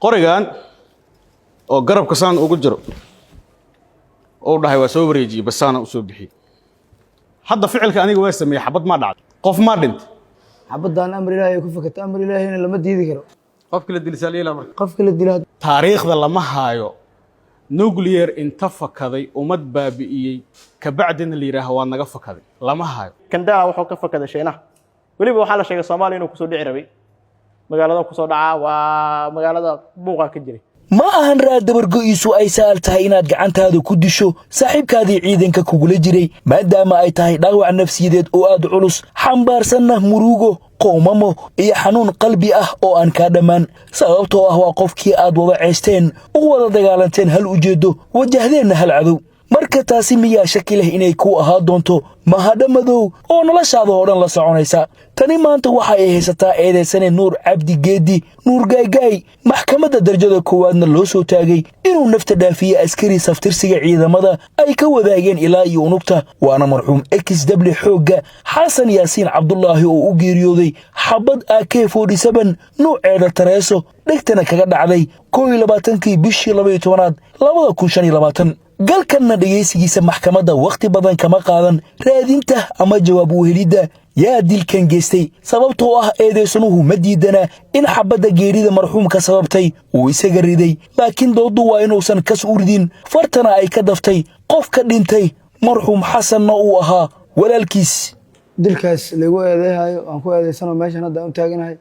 qorigan oo garabka saan ugu jiro oo dhahay waa soo wareejiyay basaana u soo bixi hadda ficilka aniga waa sameeyay xabad ma dhacdo qof ma dhint xabadan amri ilaahay ku fakatay amri ilaahayna lama diidi karo qofka la dilsaaliyay marka qofka la dilaa taariikhda lama haayo nuclear inta fakaday umad baabi'iyay ka bacdina la yiraahdo waa naga fakaday lama haayo kandaa wuxuu ka fakaday sheena waliba waxa la sheegay Soomaaliya inuu ku soo dhici rabay magaalada ku soo dhaca waa magaalada buuqa ka jiray ma ahan raad dabargo'iisu ay saal tahay inaad gacantaada ku disho saaxiibkaadii ciidanka kugula jiray maadaama ay tahay dhaawac nafsiyadeed oo aad culus xambaarsanna murugo qoomamo iyo xanuun qalbi ah oo aan ka dhamaan sababtoo ah waa qofkii aad wada ceesteen u wada dagaalanteen hal ujeedo wajahdeenna hal cadow marka taasi miyaa shaki leh inay ku ahaa doonto mahadhamadow oo noloshaada oo dhan la soconaysa tani maanta waxa ay haysataa eedeysane nuur cabdi geedi nuur gaagaay maxkamadda darajada koowaadna loo soo taagay inuu nafta dhaafiye askari saftirsiga ciidamada ay ka wadaageen ilaa iyo unugta waana marxuum XW xoogga xasan yaasiin cabdulaahi oo u geeriyooday xabad AK47 nuuceeda tareeso dhegtana kaga dhacday 21kii bishii 12aad 2025 galkanna dhageysigiisa maxkamadda waqti badan kama qaadan raadinta ama jawaab u helidda yaa dilkan geystay sababtoo ah eedeysanuhu ma diidana in xabadda geerida marxuumka sababtay uu isaga riday laakiin doodu waa inuusan kas u ridin fartana ay ka daftay qof ka dhintay marxuum xasanna uu ahaa walaalkiis dilkaas lagu eedeehayo aan ku eedeysano meeshan hadda u taaganahay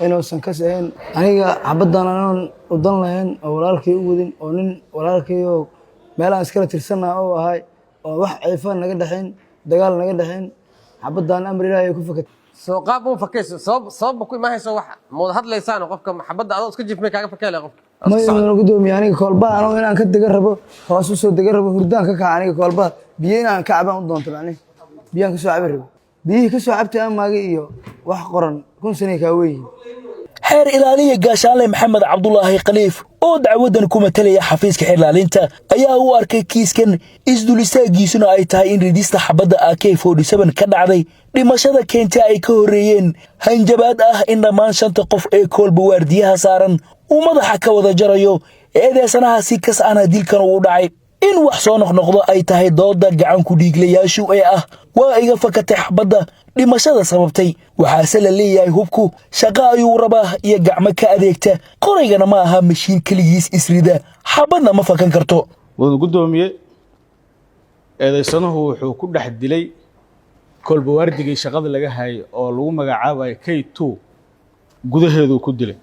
inuusan kas ahayn aniga xabaddan aan u dan lahayn oo walaalkay u wadin oo nin walaalkayo meelaan iskala tirsanaa oo ahay oo wax ciifan naga dhaxayn dagaal naga dhaxayn xabaddan amri ilaahay ku fakatay soo qaab uu fakayso sabab ku imaahayso wax mood hadlaysaan qofka xabadda adoo iska jifmay kaaga fakeelay qofka ma inuu gudoomiye aniga koolba anoo inaan ka degan rabo hoos u soo degan rabo hurdaan ka kaca aniga koolba biyo inaan ka cabaan u doonto macni biyaan ka soo cabi rabo biyihii ka soo cabtay amaagay iyo wax qoran 1000 sano ka weeyay xeer ilaaliye gaashaanle maxamed cabdulaahi khaliif oo dacwadan ku matalaya xafiiska xeer ilaalinta ayaa u arkay kiiskan isdul istaagiisuna ay tahay in ridista xabadda AK47 ka dhacday dhimashada keentay ay ka horeeyeen hanjabaad ah in dhammaan 5 qof ee koolba waardiyaha saaran uu madaxa ka wada jarayo eedeysanaha si kas ana dilkan uu dhacay in wax soo noqnoqdo ay tahay dooda gacan ku dhiiglayaashu ee ah waa iga fakatay xabadda dhimashada sababtay waxaase la leeyahay hubku shaqo ayuu rabaa iyo gacmo ka adeegta qorigana ma aha mashiin kaligiis isrida xabadna ma fakan karto wadana gudoomiye eedeysanuhu wuxuu ku dhex dilay kolba waardigii shaqada laga hayay oo lagu magacaabayo K2 gudaheedu ku dilay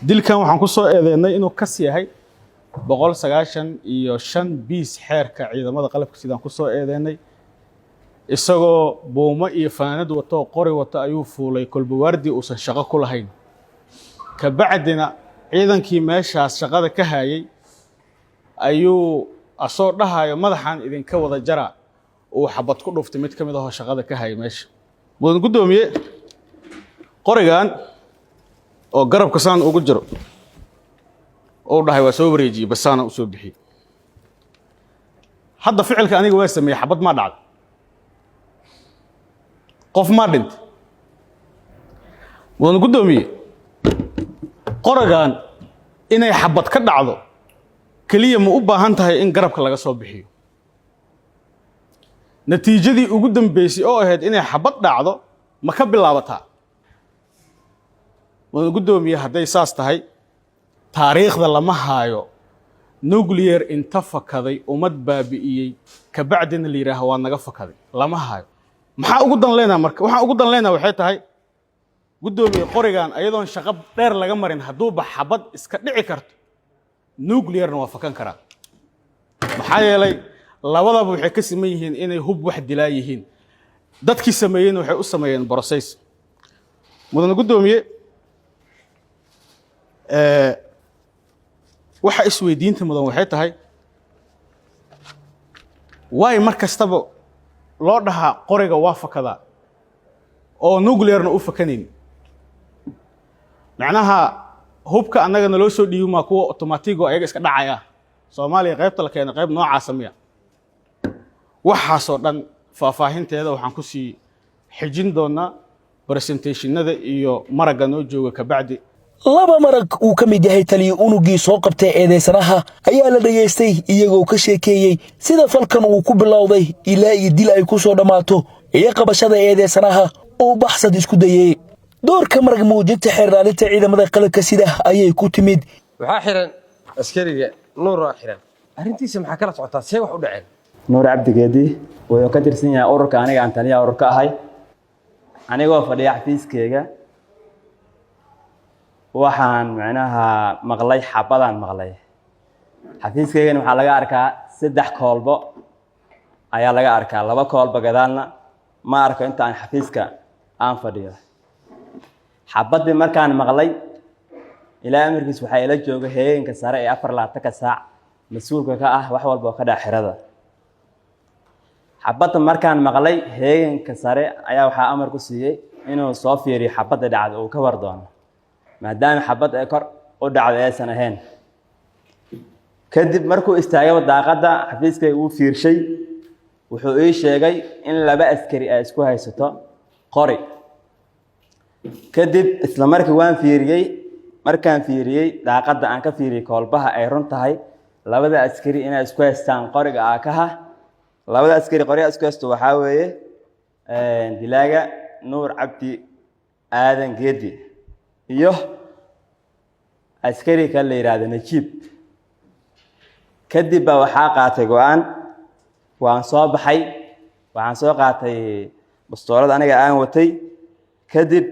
dilkan waxaan ku soo eedeynay inuu kas yahay 195 biis xeerka ciidamada qalabka sidaan ku soo eedeynay isagoo boomo iyo faanad wato qori wato ayuu fuulay kolba waardi uusan shaqo ku lahayn ka bacdina ciidankii meeshaas shaqada ka hayay ayuu asoo dhahayo madaxan idinka wada jara oo xabad ku dhuftay mid kamid ah shaqada ka hayay meesha mudan gudoomiye qorigan oo garabka saan ugu jiro oo dhahay waa soo wareejiyay basaana u soo bixi hadda ficilka aniga waa sameeyay xabad ma dhacdo qof ma dhint mudan gudoomiye qorigan inay xabad ka dhacdo kaliya ma u baahan tahay in garabka laga soo bixiyo natiijadii ugu dambeysay oo ahayd inay xabad dhacdo ma ka bilaabataa mudan gudoomiye hadday saas tahay taariikhda lama haayo nuclear inta fakaday umad baabi'iyay ka bacdina la yiraahdo waa naga fakaday lama haayo maxaa ugu dan leena marka waxa ugu dan leena waxay tahay gudoomiye qorigan ayadoon shaqo dheer laga marin haduu ba xabad iska dhici karto nuclearna waa fakan karaa maxaa yeelay labadaba waxay ka siman yihiin inay hub wax dilaa yihiin dadkii sameeyeen waxay u sameeyeen process mudan gudoomiye waxa isweydiinta mudan waxay tahay way markastaba loo dhahaa qoriga waa fakada oo nuclearna u fakanin macnaha hubka annaga naloo soo dhiibay ma kuwa automatic oo ayaga iska dhacaya Soomaaliya qaybta la keenay qayb nooca sameeya waxaasoo dhan faahfaahinteeda waxaan ku sii xijin doonaa presentationada iyo maraga noo jooga ka bacdi laba marag uu ka mid yahay taliya unugii soo qabtay eedeysanaha ayaa la dhageystay iyagoo ka sheekeeyey sida falkan uu ku bilowday ilaa iyo dil ay ku soo dhammaato iyo qabashada eedeysanaha oo baxsad isku dayay doorka marag muujinta xeerlaalinta ciidamada qalabka sida ayay ku timid waxaa xiran askariga nuur waa xiran arrintiisa maxaa kala socotaa see wax u dhaceen nuur cabdi geedi wuxuu ka tirsan yahay ururka aniga aan taliyaha ururka ahay anigoo fadhiya xafiiskeyga waxaan macnaha maqlay xabadaan maqlay xafiiskeygana waxaa laga arkaa 3 koolbo ayaa laga arkaa 2 koolba gadaalna ma arko inta aan xafiiska aan fadhiyo xabadii markaan maqlay ilaa amarkiis waxaa ila jooga heeganka sare ee 24 saac mas'uulka ka ah wax walba oo ka dhax xirada xabadda markaan maqlay heeganka sare ayaa waxaa amar ku siiyay inuu soo fiiriyo xabadda dhacdo oo ka war doono maadaama xabad ay kor u dhacdo aysan ahayn kadib markuu istaagay daaqada xafiiska uu fiirshay wuxuu ii sheegay in 2 askari ay isku haysato qori kadib isla markii waan fiiriyay markaan fiiriyay daaqada aan ka fiiriyay koolbaha ay run tahay 2 askari inay isku haystaan qoriga aakaha 2 askari qoriga isku haysto waxa weeye dilaaga nuur cabdi aadan geedi iyo askari kale yiraahdo najiib kadib baa waxaa qaatay go'aan waan soo baxay waxaan soo qaatay bastoolada aniga aan watay kadib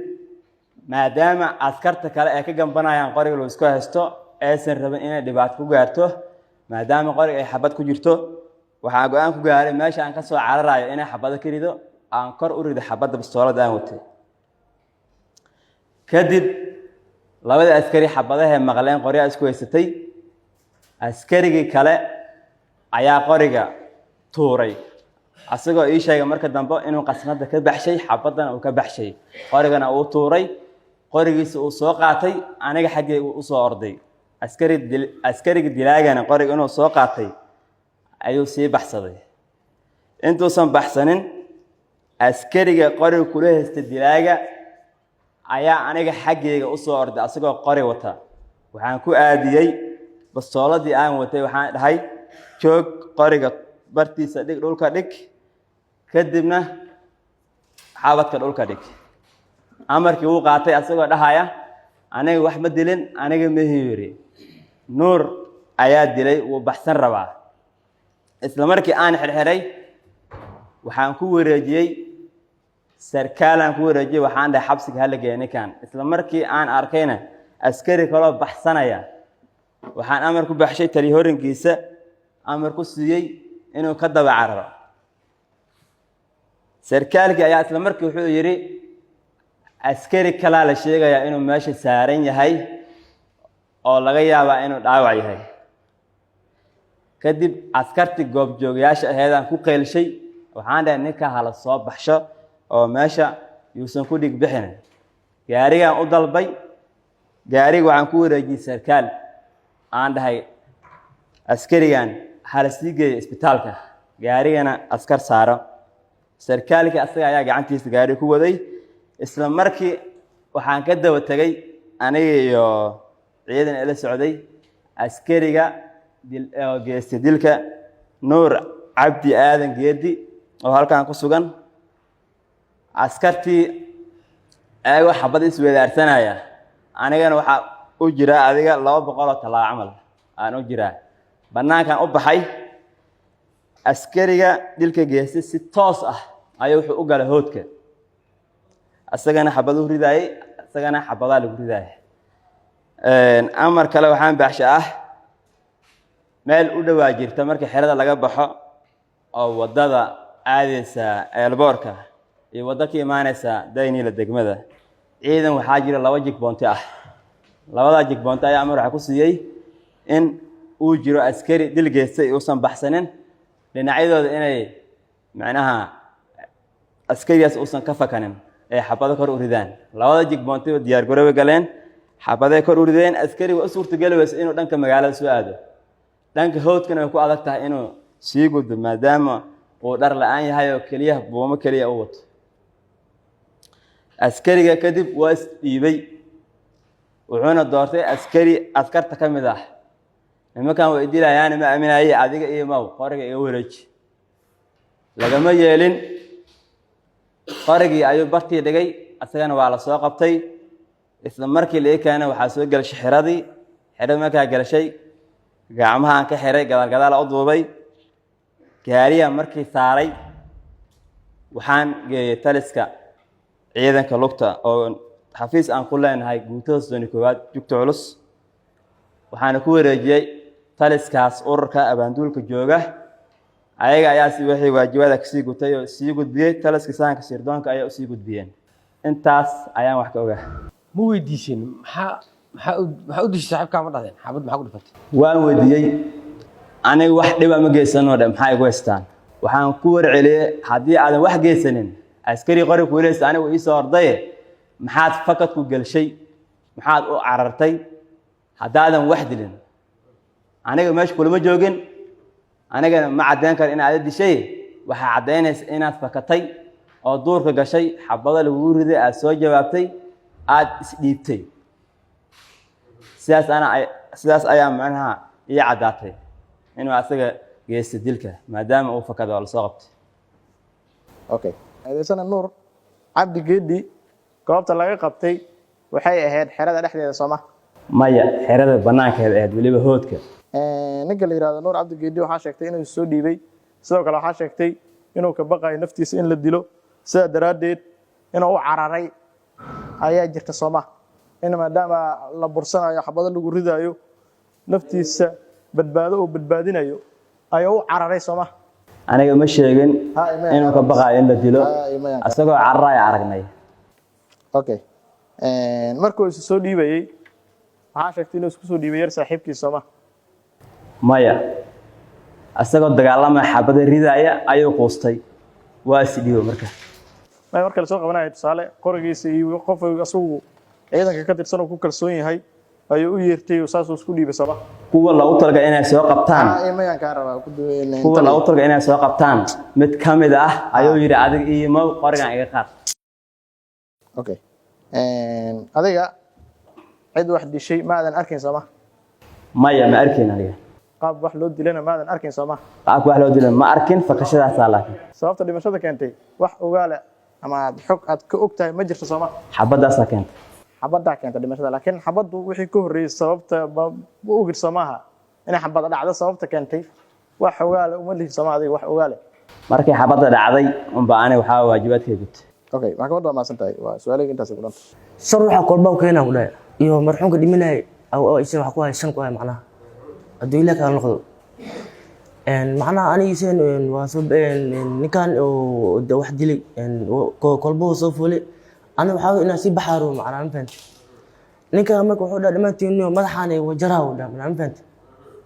maadaama askarta kale ay ka gambanayaan qoriga loo isku haysto aysan rabin inay dhibaato ku gaarto maadaama qoriga ay xabad ku jirto waxaan go'aan ku gaaray meesha aan ka soo cararayo inay xabada ka rido aan kor u rido xabada bastoolada aan watay kadib 2 askari xabadaha maqleen qoriga isku haystay askarigi kale ayaa qoriga tuuray asagoo ii sheegay marka dambe inuu qasnada ka baxshay xabadana uu ka baxshay qorigana uu tuuray qorigiisa uu soo qaatay aniga xaggay uu soo orday askariga dilaagana qoriga inuu soo qaatay ayuu sii baxsaday intuusan baxsanin askariga qoriga kula haystay dilaaga ayaa aniga xaggayga u soo orday asagoo qori wata waxaan ku aadiyay bastooladii aan watay waxaan dhahay joog qoriga bartiisa dhig dhulka dhig kadibna xabadka dhulka dhig amarkii uu qaatay asagoo dhahaya aniga wax ma dilin aniga ma hiyiri nuur ayaa dilay uu baxsan rabaa isla markii aan xirxiray waxaan ku wareejiyay sarkaalan ku wareejiyay waxaan dhahay xabsiga hala geeyay ninkan isla markii aan arkayna askari kale baxsanaya waxaan amar ku baxshay taliye horankiisa amar ku siiyay inuu ka daba cararo sarkaalkii ayaa isla markii wuxuu yiri askari kala la sheegaya inuu meesha saaran yahay oo laga yaabo inuu dhaawac yahay kadib askarti goob joogayaasha aheedaan ku qeylshay waxaan dhahay ninka hala soo baxsho oo meesha yuusan ku dhig bixin gaarigan u dalbay gaariga waxaan ku wareejiyay sarkaal aan dhahay askarigan hala sii geeyo isbitaalka gaarigana askar saaro sarkaalkii asaga ayaa gacantiisa gaari ku waday isla markii waxaan ka daba tagay aniga iyo ciidan ila socday askariga geestay dilka nuur cabdi aadan geedi oo halkaan ku sugan askartii ayago xabad isweedaarsanaya anigana waxaa u jira adiga 200 oo talaa camal aan u jiraa banaankan u baxay askariga dilka geestay si toos ah ayuu wuxuu u galay hoodka asagana xabad u ridaayay asagana xabada lagu ridaayay amar kale waxaan baxshaa meel u dhawaa jirta marka xirada laga baxo oo wadada aadaysa eelboorka iyo wadada ka imaanaysa daynila degmada ciidan waxaa jira 2 jigboonti ah 2 jigboonti ayaa amar waxa ku siiyay in uu jiro askari dil geestay uusan baxsanin dhinacyadooda inay macnaha askariyaas uusan ka fakanin ee xabada kor u ridaan 2 jigboonti diyaar garoowe galeen xabaday kor u rideen askariga u suurtagelaysa inuu dhanka magaalada soo aado dhanka hoodkana way ku adag tahay inuu sii gudbo maadaama uu dhar la'aan yahay oo kaliya buumo kaliya u wato askariga kadib waa isdhiibay wuxuuna doortay askarta ka mid ah nimankan way dilayaan ma aaminayay adiga iyo maw qoriga iga wareeji lagama yeelin qorigii ayuu bartii dhigay asagana waa la soo qabtay isla markii la eekaana waxaa soo galshay xirada markaa galshay gacmaha aan ka xiray gadaal u duubay gaariya markii saaray waxaan geeyay taliska ciidanka lugta oo xafiis aan ku leenahay guutada 1 jugta culus waxaana ku wareejiyay taliskaas ururka abaanduulka jooga ayaga ayaa si wixii waajibada ka sii gutay oo sii gudbiyay taliska saanka sirdoonka ayaa u sii gudbiyeen intaas ayaan wax ka ogaa ma weydiisin maxaa u dishay saaxiibkaa ma dhahdeen xabad maxaa ku dhifatay waan weydiiyey aniga wax dhiba ma geysanoo dhe maxay igu haystaan waxaan ku warceliyey haddii aadan wax geysanin askari qori kuuleysa anigu ii soo ordaye maxaad fakad ku gelshay maxaad u carartay haddaadan wax dilin aniga meesha kulama joogin anigana ma caddayn karo in aad dishay waxaa caddaynaysa inaad fakatay oo duurka gashay xabado lagugu riday aad soo jawaabtay aad isdhiibtay sidaas ayaa macnaha ii caddaatay inuu asaga geystay dilka maadaama uu fakado oo lasoo qabtay okay eedeysana nuur cabdi geedi goobta laga qabtay waxay ahayd xerada dhexdeeda Sooma maya xerada banaankeeda ahayd waliba hoodka ninka la yiraahdo nuur cabdi geedi waxa sheegtay inuu soo dhiibay sidoo kale waxa sheegtay inuu ka baqay naftiisa in la dilo sida daraadeed inuu u cararay ayaa jirta Sooma in maadaama la bursanayo xabado lagu ridayo naftiisa badbaado oo badbaadinayo ayuu u cararay Sooma aniga ma sheegin inuu ka baqay in la dilo asagoo cararay aragnay okay markuu soo dhiibayay waxa sheegtay inuu isku soo dhiibay yar saaxiibkiisa Sooma maya asagoo dagaalamay xabada ridaya ayuu qoostay waa sidii marka la soo qabanayo tusaale qorigiisa iyo qof asugu ciidanka ka tirsan oo ku kalsoon yahay ayuu u yeertay oo saas isku dhiibay Sooma kuwa lagu talagay inay soo qabtaan kuwa lagu talagay inay soo qabtaan mid kamid ah ayuu yiri adiga iyo ma qorigan iga qaad okay adiga cid wax dishay ma aadan arkin Sooma maya ma arkin aniga qaab wax loo dilana ma aadan arkin Sooma qaab wax loo dilana ma arkin fakashadaas laakiin sababta dhimashada keentay wax ogaale ama xog aad ka ogtahay ma jirto Sooma xabadaas keentay xabada keentay dhimashada laakiin xabadu wixii ka horeeyay sababta u ogir Soomaha in xabada dhacdo sababta keentay wax ogaale uma lihi Sooma adiga wax ogaale markay xabada dhacday aan waxa waajibaadkay gutay okay maxkamada ma santahay waa su'aalaha intaas ku dhanta شرح قلبه كينا ولا iyo marxuumka dhimanay oo isoo wax ku haysan ku hay macnaha hadii la kala noqdo macnaha aniga waa soo ninkan oo wax dilay qolbo soo fulay ana waxa inaan si baxaro macnaha ma fahantay ninka marka wuxuu dhamaantiin madaxaan ay wajaraa u dhamaan ma fahantay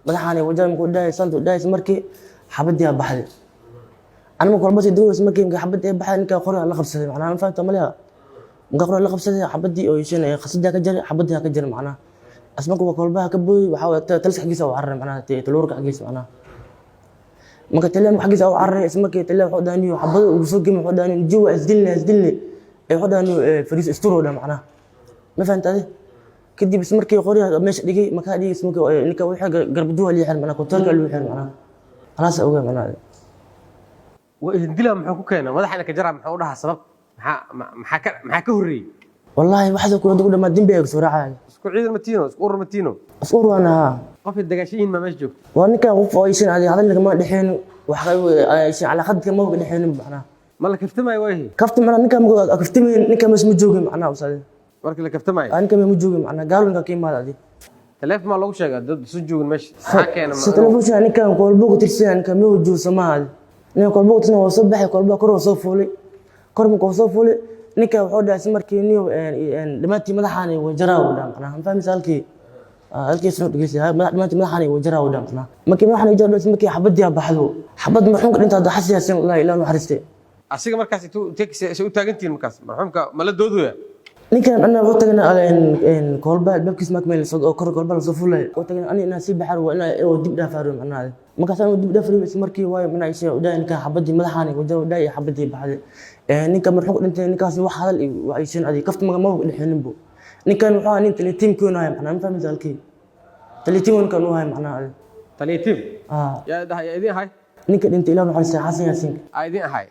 madaxaan ay wajaraa ku dhaay santo dhaay markii xabadii baxday ana qolbo si dawladda markii xabadii baxday ninka qori la qabsaday macnaha ma fahantay malaha مقرر لقب سنة حبدي أو شيء قصدها كجر حبدها كجر معناه أسمعك وقلبها كبوي وحاول تلصق حقيسة وعرّ معناه تلورك حقيسة معناه ما كتلم حقيسة وعرّ اسمك تلم حداني وحبد وسوق من حداني جوا أزدلني حداني فريس استورو ده معناه ما فهمت هذه كدي بسمرك يقولي مش دقيق ما كان دي اسمك إنك أول حاجة قرب دوها اللي حل معناه كنت ترجع اللي حل معناه خلاص أوجع معناه وإهدلها محكوكينا ما ده حنا كجرا محورها سبب maxaa ka horeeyay wallahi waxa ku dad ma dambe ay soo raacay isku ciidan matino isku urur matino isku wana qof dagaashiin ma meesh joogto waa ninka qof oo aysan hadal ma dhixeen wax aysan ala khadka ma dhixeen macna ma la kaftamay waahi kaftamay ninka ma kaftamay ninka ma joogin macna usad markii la kaftamay ninka ma joogin macna gaalunka ka imaadadi telefoon ma lagu sheegay dad soo joogin meesh saakeen ma telefoon ninka qolbo ku tirsan ninka ma joog Soomaal ninka qolbo tirsan waa soo baxay qolbo kor soo fuulay korma ko soo fuulay ninka wuxuu dhaasay markii niyo dhamaantii madaxaani wajaraa u dhaaqna fahmi salki halkii soo dhigisay dhamaantii madaxaani wajaraa u dhaaqna markii madaxaani wajaraa dhaasay markii xabadii baxdo xabad marxuumka dhinta hada xasiyasan la ilaahu naxariiste asiga markaas intuu teegsay u taagantiin markaas marxuumka ma la doodoya ninkan ana wuxuu tagnaa kolba babkiis ma kameel soo kor kolba soo fuulay wuxuu tagnaa ani inaan si baxar waa inaan dib dhaafaro macnaheedu markaas aan dib dhaafaro markii way mana isha u dhaanka xabadii madaxaani wajaraa dhaay xabadii baxday ninka marxuumka dhintay ninkaas wax hadal aysan adi kafta ma dhixinbo ninkan wuxuu ahaa nin talitiimkiinu ahay macnaa ma fahmaysa halkii talitiimkan uu ahay macnaa taliitiim yaa idin ahay ninka dhintay ilaa maxay xasan yaasiin idin ahay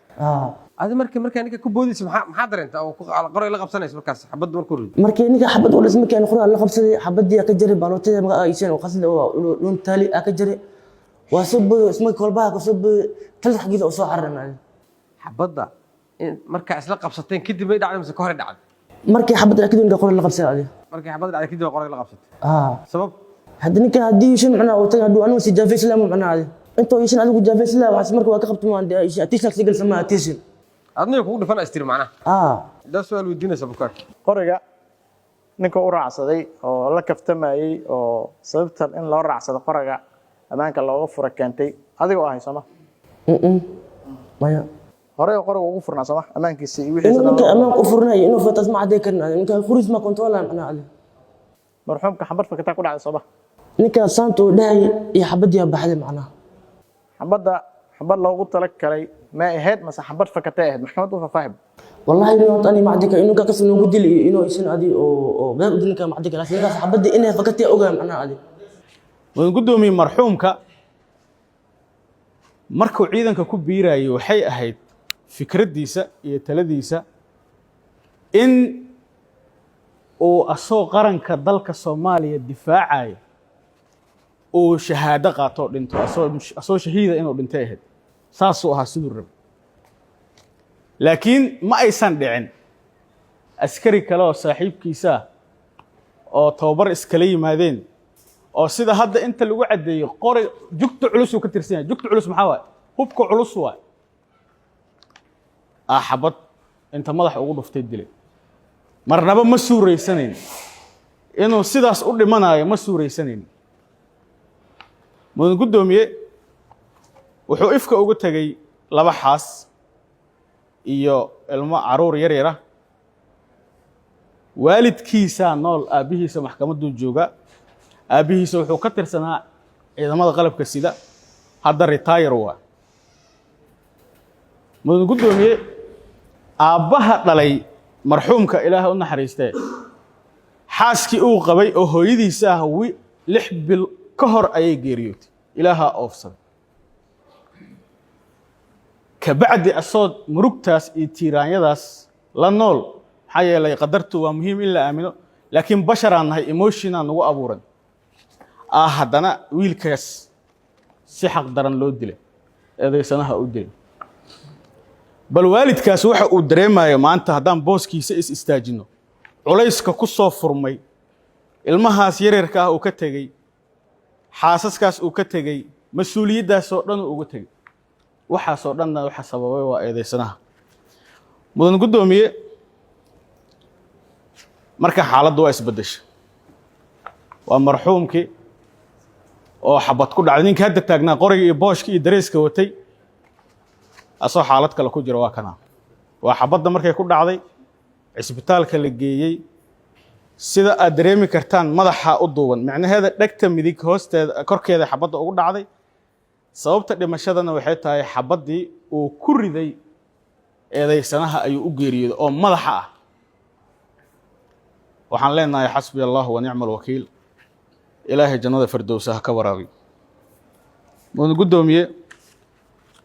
adi markaa ninka ku boodaysa maxaa dareenta oo qoray la qabsanaysa markaas xabad markuu rido markii ninka xabad uu dhismay kan qoray la qabsaday xabadii ka jaray baalootada ma aysan oo qasad oo dhun tali ka jaray waa soo bood isma kolbaha ka soo bood tal xaqiiqo soo xaranay xabadda markaa isla qabsateen kadib ay dhacday mise ka hor dhacday markii xabadda kadib ninka qoray la qabsaday markii xabadda dhacday kadib qoray la qabsatay sabab hadda ninka hadii shan macnaa oo tagaa anu si jaafay islaam macnaa inta oo shan adigu jaafay islaam wax markii waa ka qabto maan atiisna sigal samaa atiisna adniga kugu dhifan astiri macnaa daa su'aal weydiinaysa bukaar qoriga ninka u raacsaday oo la kaftamayay oo sababtan in loo raacsado qoriga amaanka looga fura keentay adiga oo ahay Soma maya hore qoriga ugu furnaa Soma amaankiisa iyo wixii ninka amaan u furnay inuu fatas ma caday karnaa ninka khuris ma control macnaa ali marxuumka xabad fakata ku dhacday Soma ninka saanto dhahay iyo xabadii baxday macnaa xabad loogu talagalay ما أهد مثلا حبات فكتاه محمد وفاهم والله إنه أنا ما عندك إنه كقصة إنه قدي لي إنه إيش أدي أو غير قدي لك ما عندك لكن إذا حبدي إنها فكتي أوجا أنا أدي ونقدم من مرحومك مركو عيدا ككبيرة يوحي أهيد فكرة ديسة يتلديسة إن أو قرن كدلك الصومالي الدفاعي أو شهادة قاطع دينتو أصو شهيدة إنه بنتهد saasuu ahaa siduu rab laakiin ma aysan dhicin askari kale oo saaxiibkiisa oo tababar iskala yimaadeen oo sida hadda inta lagu cadeeyo qori jugta culus uu ka tirsan yahay jugta culus maxaa waay hubka culus waay xabad inta madax ugu dhuftay dilay marnaba ma suureysanayn inuu sidaas u dhimanayo ma suureysanayn mudan gudoomiye wuxuu ifka ugu tagay laba xaas iyo ilmo caruur yar yar ah waalidkiisa nool aabihiisa maxkamaddu jooga aabihiisa wuxuu ka tirsanaa ciidamada qalabka sida hadda retire waa mudan gudoomiye aabbaha dhalay marxuumka ilaahay u naxariistee xaaskii uu qabay oo hooyadiisa ah 6 bil ka hor ayay geeriyootay ilaaha oofsaday كبعد أصوات مركتاس إتيرانيداس لا نول حيا لا قدرته ومهم إلا آمنه لكن بشرا هاي إيموشنا نو أبورن هدنا ويل كاس سحق درن لو دله هذا سنها أودله بل والد كاس وحى أودريما يا ما أنت هدان بوسكي سئس استاجنه عليس كقصة فرمي المهاس يريركا أو كتجي حاسس كاس أو كتجي مسؤولية ده صورنا أو كتجي waxaasoo dhanna waxa sababay waa eedeysanaha mudan gudoomiye marka xaaladdu waa isbedeshay waa marxuumkii oo xabad ku dhacday ninka hadda taagnaa qoriga iyo booshka iyo dareeska watay asoo xaalad kale ku jira waa kana waa xabadda markay ku dhacday cisbitaalka la geeyey sida aad dareemi kartaan madaxa u duuban macnaheeda dhegta midig hoosteeda korkeeda xabadda ugu dhacday sababta dhimashadana waxay tahay xabadii uu ku riday eedeysanaha ayuu u geeriyooday oo madaxa ah waxaan leenahay xasbi allah wa ni'mal wakiil ilaahay jannada firdowsaha ka waraabi mudan gudoomiye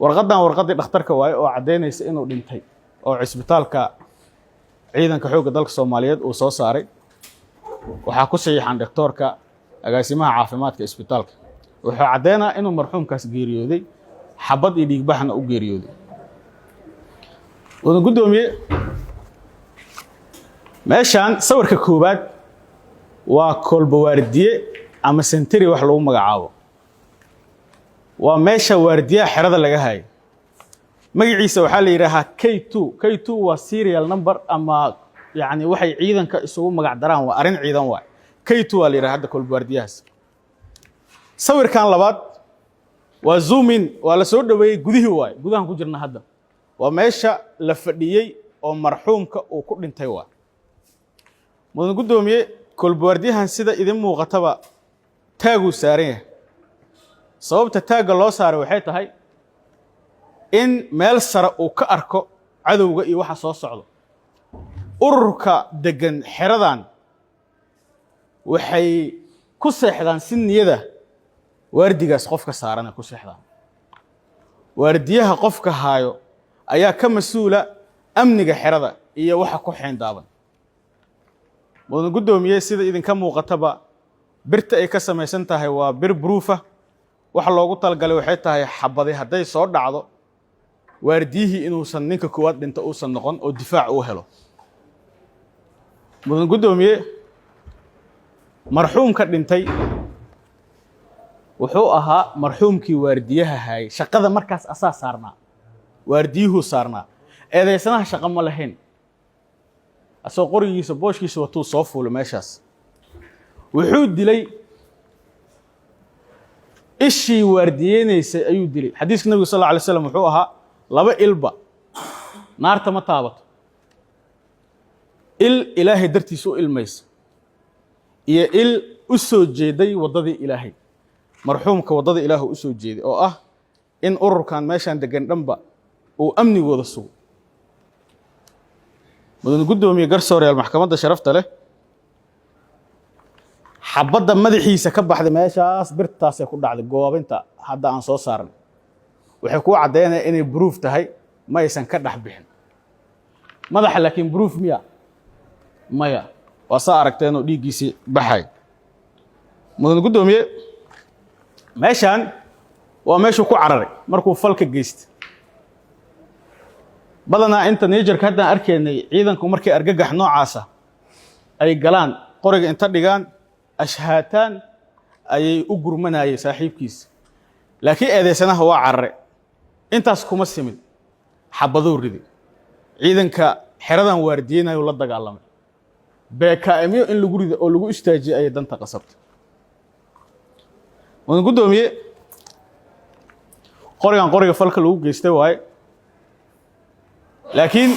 warqadii dhakhtarka waaye oo cadeynaysa inuu dhintay oo cisbitaalka ciidanka xoogga dalka Soomaaliyeed uu soo saaray waxaa ku saxiixan doctorka agaasimaha caafimaadka isbitaalka wuxuu cadeynaa inuu marxuumkaas geeriyooday xabad iyo dhiig baxna u geeriyooday mudan gudoomiye meeshaan sawirka koobaad waa kolbawaardiye ama sentiri wax lagu magacaabo waa meesha waardiyaha xerada laga hayo magaciisa waxaa la yidhaahaa K2 waa serial number ama yani waxay ciidanka isugu magac daraan waa arin ciidan waay K2 waa la yidhaha hadda kolbawaardiyahaas sawirkan labaad waa zoom in waa la soo dhaweeyay gudihii waay gudahan ku jirna hadda waa meesha la fadhiyay oo marxuumka uu ku dhintay waa mudan gudoomiye kolbawaardiyahan sida idin muuqataba taagu saaran yahay sababta taaga loo saaray waxay tahay in meel sare uu ka arko cadowga iyo waxa soo socdo ururka degan xeradan waxay ku seexdaan si niyada waardigaas qofka saaran ay ku seexdaan waardiyaha qofka haayo ayaa ka mas-uula amniga xerada iyo waxa ku xeendaaban mudan guddoomiye sida idinka muuqataba birta ay ka samaysan tahay waa bir bruufa waxa loogu talagalay waxay tahay xabadi hadday soo dhacdo waardiyihii inuusan ninka koowaad dhinta uusan noqon oo difaac uu helo mudan guddoomiye marxuumka dhintay wuxuu ahaa marxuumkii waardiyaha haayay shaqada markaas asaa saarnaa waardiyuhu saarnaa eedaysanaha shaqo ma lahayn asagoo qorigiisa booshkiisa watuu soo fuulay meeshaas wuxuu dilay ishii waardiyeynaysay ayuu dilay xadiiska nabiga sal alla alay slam wuxuu ahaa laba ilba naarta ma taabato il ilaahay dartiisa u ilmaysa iyo il u soo jeeday waddadii ilaahay marxuumka waddada ilaahu u soo jeeday oo ah in ururkan meeshaan degan dhanba uu amnigooda sugo mudan guddoomiye garsooreyaal maxkamadda sharafta leh xabadda madaxiisa ka baxday meeshaas birtaasay ku dhacday goobinta hadda aan soo saarnay waxay kuu caddaynaya inay bruuf tahay ma aysan ka dhex bixin madaxa laakiin bruuf miya maya waa saa aragteenoo dhiiggiisii baxay mudan guddoomiye meeshaan waa meeshuu ku cararay markuu falka geystay badanaa inta niijarka haddaan arkaynay ciidanku markay argagax noocaasa ay galaan qoriga inta dhigaan ashhaataan ayay u gurmanayay saaxiibkiisa laakiin eedaysanaha waa carare intaas kuma simin xabaduu ridi ciidanka xeradan waardiyeynayuu la dagaalamay beekaa'imyo in lagu rido oo lagu istaajiyey ayay danta qasabtay mudan guddoomiye qorigan qoriga falka lagu geystay waaye laakiin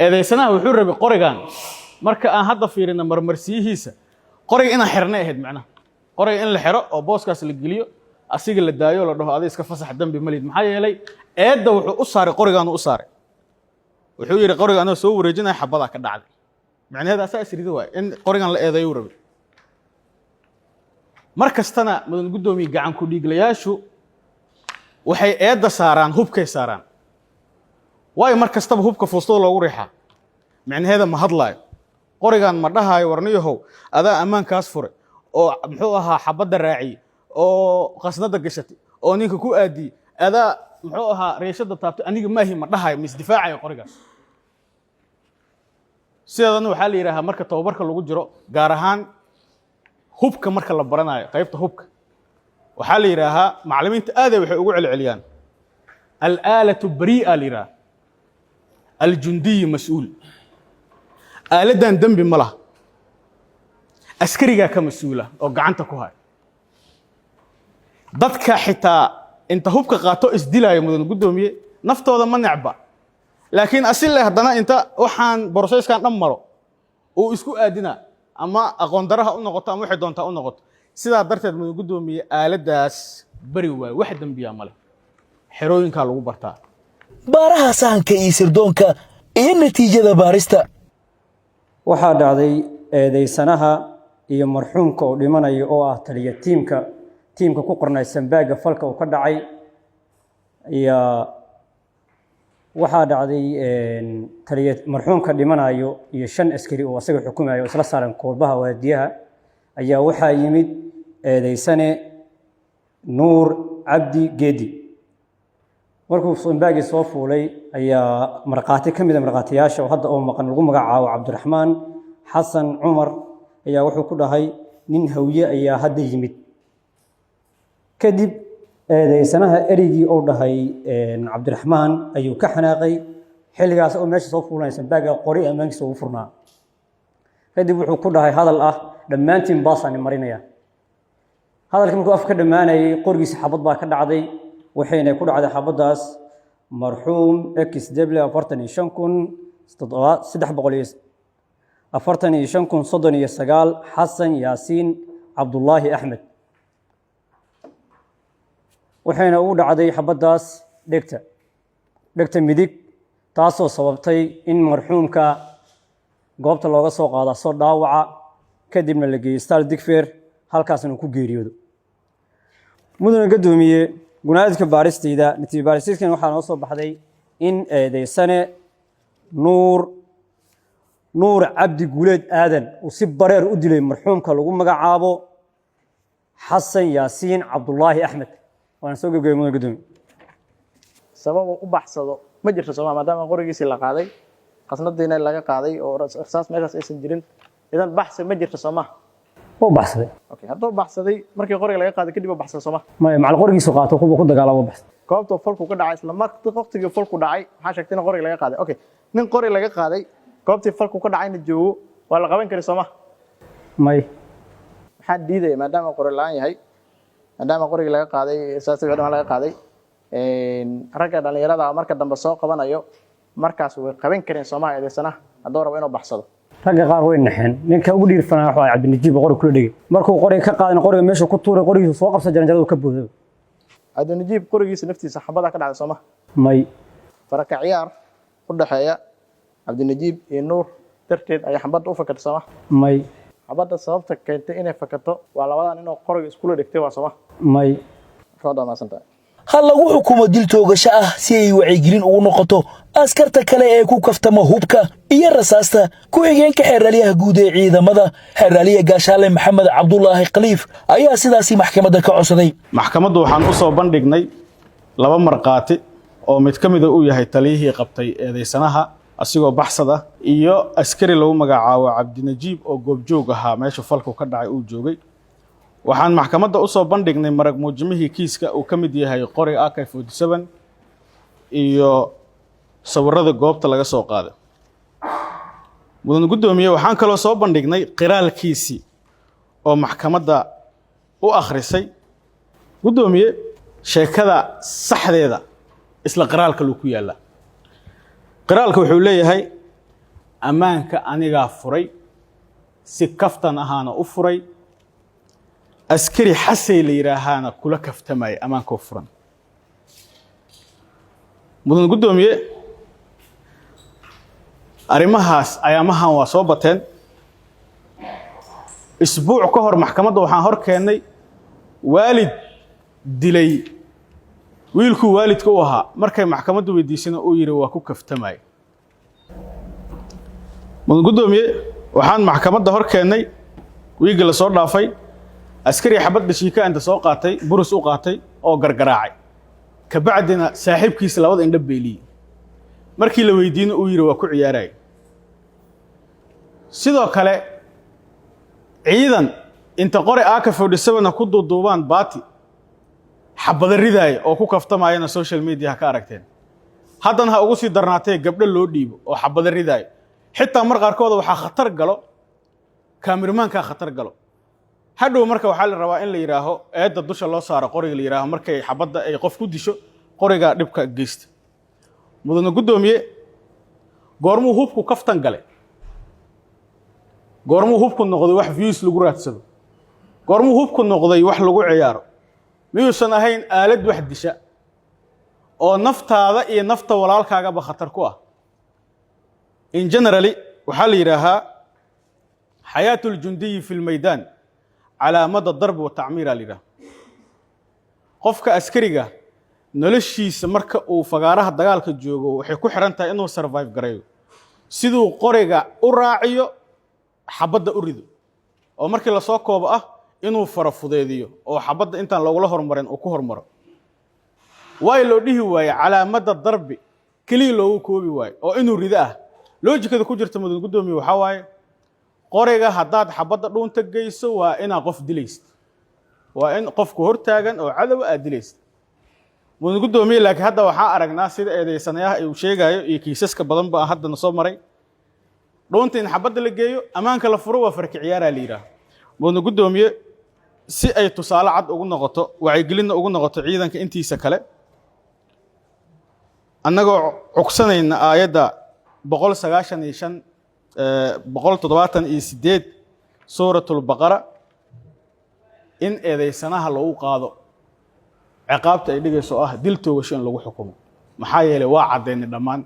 eedaysanaha wuxuu rabay qorigan marka aan hadda fiirina marmarsiyihiisa qoriga inaan xirnay ahayd macnaha qoriga in la xiro oo booskaas la geliyo asiga la daayo la dhaho aday iska fasax dambi malid maxaa yeelay eedda wuxuu u saaray qorigaanu u saaray wuxuu yidhi qoriga anoo soo wareejinaya xabadaa ka dhacday macnaheeda asaa isridi waaye in qorigan la eedeeyuu rabay mar kastana mudan guddoomiye gacan ku dhiiglayaashu waxay eedda saaraan hubkay saaraan waayo mar kastaba hubka fuustada loogu riixaa macnaheeda ma hadlaayo qorigan ma dhahaayo warniyahow adaa ammaankaas furay oo muxuu ahaa xabadda raaciye oo qasnada gashatay oo ninka ku aadiyey adaa muxuu ahaa reeshada taabtay aniga maahi ma dhahayo ma isdifaacayo qorigaas sideedana waxaa la yidhaahaa marka tababarka lagu jiro gaar ahaan hubka marka la baranayo qaybta hubka waxaa la yidhaahaa macallimiinta aaday waxay ugu celceliyaan alaalatu barii'a la yidhaha aljundiyi mas-uul aaladdan dembi ma laha askarigaa ka mas-uula oo gacanta ku haya dadka xitaa inta hubka qaato isdilaayo mudan guddoomiye naftooda ma necba laakiin asile haddana inta waxaan boroseyskan dhan maro uu isku aadina ama aqoon daraha u noqoto ama waxay doontaa u noqoto sidaa darteed mudan guddoomiye aaladdaas bari waayo wax dembiya male xerooyinkaa lagu bartaa baaraha sahanka iyo sirdoonka iyo natiijada baarista waxaa dhacday eedaysanaha iyo marxuumka oo dhimanaya oo ah taliya tiimka ku qornay sambaaga falka uu ka dhacay iyo waxaa dhacday taliya marxuumka dhimanayo iyo 5 askari oo asaga xukumayo isla saaran koobaha waadiyaha ayaa waxaa yimid eedaysane nuur cabdi geedi markuu sambaagi soo fuulay ayaa marqaati ka mid ah marqaatiyaasha oo hadda oo maqan lagu magacaabo Cabdiraxmaan Xasan Cumar ayaa wuxuu ku dhahay nin hawiye ayaa hadda yimid kadib eedaysanaha erigii oo dhahay Cabdiraxmaan ayuu ka xanaaqay xilligaas oo meesha soo fuulanay sambaaga qori amaankiisa uu furnaa kadib wuxuu ku dhahay hadal ah dhammaantiin baasani marinaya hadalkii markuu afka dhamaanayay qorigiisa xabad baa ka dhacday waxayna ku dhacday xabadaas marxuum XW 45339 xasan yaasiin cabdullaahi axmed waxayna u dhacday xabadaas dhegta midig taasoo sababtay in marxuumka goobta looga soo qaado soo dhaawaca kadibna la geeyey staal digfeer halkaasna uu ku geeriyoodo mudana gadoomiye gunaadka baaristayda natiijo baaristiiskan waxaa noo soo baxday in eedeysane nuur cabdi guuleed aadan uu si bareer u dilay marxuumka lagu magacaabo xasan yaasiin cabdulaahi axmed waana soo gebgabay mudana gadoomiye sabab uu u baxsado ma jirto Soomaa maadaama qorigiisii la qaaday qasnadiina laga qaaday oo rasaas meeshaas aysan jirin idan baxsi ma jirto Soomaa oo baxsaday okay hadduu baxsaday markii qoriga laga qaaday kadib baxsaday Soomaa ma macal qorigiisu qaato kuwa ku dagaalamo baxsaday goobta falku ka dhacay isla markii waqtigii falku dhacay waxa sheegtay in qoriga laga qaaday okay nin qori laga qaaday goobtii falku ka dhacayna joogo waa la qaban karay Soomaa may waxa diiday maadaama qori la'aan yahay maadaama qoriga laga qaaday saasiga dhan laga qaaday ragga dhalinyarada marka dambe soo qabanayo markaas way qaban kareen Soomaa eedeysana hadduu rabo inuu baxsado ragga qaar way naxeen ninka ugu dhiirfanaa waxa ay Cabdinajiib qori kula dhigay markuu qoriga ka qaadan qoriga meesha ku tuuray qorigiisu soo qabsan jaranjarada ka booday Cabdinajiib qorigiisa naftiisa xabada ka dhacday Soomaa may faraka ciyaar u dhaxeeya Cabdinajiib iyo Nuur darteed ay xabada u fakatay Soomaa may xabada sababta keentay inay fakato waa labadan inuu qoriga isku la dhigtay waa Soomaa may rooda ma santa ha lagu xukumo dil toogasho ah si ay wacyigelin ugu noqoto askarta kale ee ku kaftama hubka iyo rasaasta ku xigeenka xeeraliyaha guud ee ciidamada xeeraliya gaashaale maxamed cabdulaahi khaliif ayaa sidaasi maxkamadda ka codsaday maxkamaddu waxaan u soo bandhignay laba marqaati oo mid ka mid uu yahay taliyihii qabtay eedeysanaha asigoo baxsada iyo askari lagu magacaabo Cabdinajiib oo goobjoog ahaa meesha falku ka dhacay uu joogay waxaan maxkamadda u soo bandhignay marag muujimihii kiiska uu ka mid yahay qori AK47 iyo sawirada goobta laga soo qaaday mudan gudoomiye waxaan kaloo soo bandhignay qiraalkiisi oo maxkamadda u akhrisay gudoomiye sheekada saxdeeda isla qiraalka loo ku yaala qiraalka wuxuu leeyahay ammaanka aniga furay si kaftan ahaana u furay askari xasay la yiraahaana kula kaftamay amaanka furan mudan gudoomiye arimahaas ayaamahan waa soo bateen isbuuc ka hor maxkamadda waxaan hor keenay waalid dilay wiilku waalidka u ahaa markay maxkamaddu weydiisana uu yiri waa ku kaftamay mudan gudoomiye waxaan maxkamadda hor keenay wiiga la soo dhaafay askari xabad dashiika inta soo qaatay burus u qaatay oo gargaraacay ka bacdina saaxiibkiisa labada indhab beeliyay markii la weydiino uu yiri waa ku ciyaaray sidoo kale ciidan inta qori AK47 ku duuduubaan baati xabada ridaay oo ku kaftamayna social media ka aragteen haddana ha ugu sii darnaatay gabdho loo dhiibo oo xabada ridaay xitaa mar qaarkood waxa khatar galo kaamiramanka khatar galo hadhow marka waxa la rabaa in la yiraaho eedda dusha loo saaro qoriga la yiraaho markay xabada ay qof ku disho qoriga dhibka geysta mudana gudoomiye goormuu hubku kaftan galay goormuu hubku noqday wax views lagu raadsado goormuu hubku noqday wax lagu ciyaaro miyuusan ahayn aalad wax disha oo naftaada iyo nafta walaalkaaga ba khatar ku ah in generally waxa la yiraahaa xayaatul jundiy fi almaydaan على مدى الضرب والتعمير عليها قفك أسكريجا نلشي سمرك وفجارها الدجال كجوجو وحكو حرنتا إنه سرفايف قريو سيدو قريجا أراعيو حبض أريدو أو مرك الله ساقه بقى إنه فرفضي ديو أو حبض أنت لو له هرمرين أو كهرمر واي لو ديه واي على مدى الضرب كلي لو كوبي واي أو إنه رداه لو جي كده كجرت مدن قدومي وحواي qoriga hadaad xabada dhuunta geyso waa ina qof dilayst waa in qofku hortaagan oo cadow aad dilayst muddo gudoomiye laakiin hadda waxa aragnaa sida eedeysanayaha uu sheegayo iyo kiisaska badan ba hadda soo maray dhuunta in xabada la geeyo amaanka la furo waa farki ciyaar la yiraahdo muddo gudoomiye si ay tusaale cad ugu noqoto wacyigelin ugu noqoto ciidanka intiisa kale annagoo cugsanayna aayada 195 178 suuratul baqara in eedeysanaha lagu qaado ciqaabta ay dhigayso ah dil toogasho in lagu xukumo maxaa yeelay waa cadeyn dhamaan